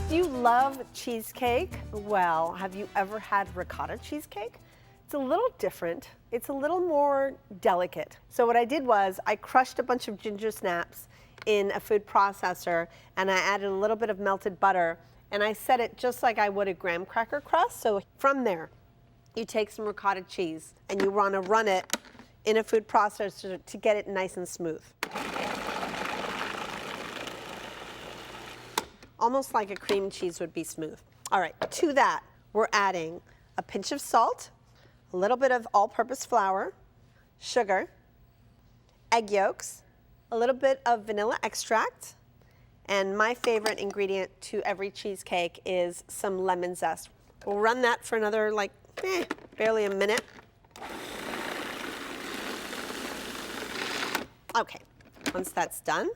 If you love cheesecake, well, have you ever had ricotta cheesecake? It's a little different. It's a little more delicate. So what I did was I crushed a bunch of ginger snaps in a food processor, and I added a little bit of melted butter, and I set it just like I would a graham cracker crust. So from there, you take some ricotta cheese and you want to run it in a food processor to get it nice and smooth. Almost like a cream cheese would be smooth. All right, to that, we're adding a pinch of salt, a little bit of all-purpose flour, sugar, egg yolks, a little bit of vanilla extract, and my favorite ingredient to every cheesecake is some lemon zest. We'll run that for another, barely a minute. Okay, once that's done,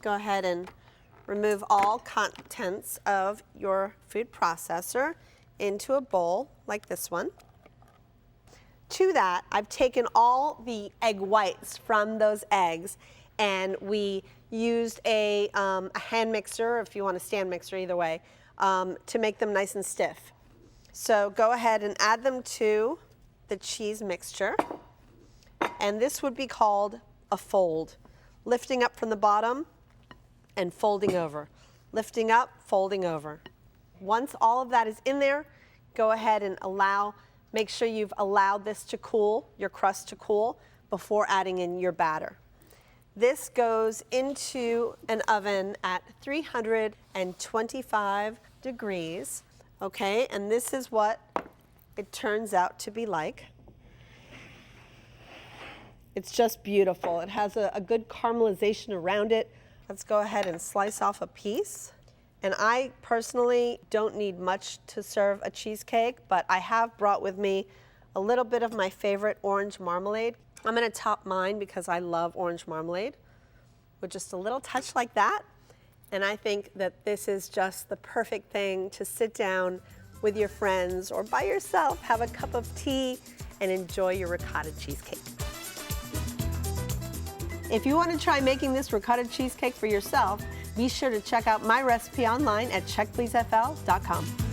go ahead and remove all contents of your food processor into a bowl like this one. To that, I've taken all the egg whites from those eggs, and we used a hand mixer, or if you want a stand mixer, either way, to make them nice and stiff. So go ahead and add them to the cheese mixture, and this would be called a fold, lifting up from the bottom and folding over, lifting up, folding over. Once all of that is in there, go ahead and make sure you've allowed this to cool, your crust to cool, before adding in your batter. This goes into an oven at 325 degrees, okay? And this is what it turns out to be like. It's just beautiful. It has a good caramelization around it. Let's go ahead and slice off a piece. And I personally don't need much to serve a cheesecake, but I have brought with me a little bit of my favorite orange marmalade. I'm gonna top mine because I love orange marmalade with just a little touch like that. And I think that this is just the perfect thing to sit down with your friends or by yourself, have a cup of tea, and enjoy your ricotta cheesecake. If you want to try making this ricotta cheesecake for yourself, be sure to check out my recipe online at checkpleasefl.com.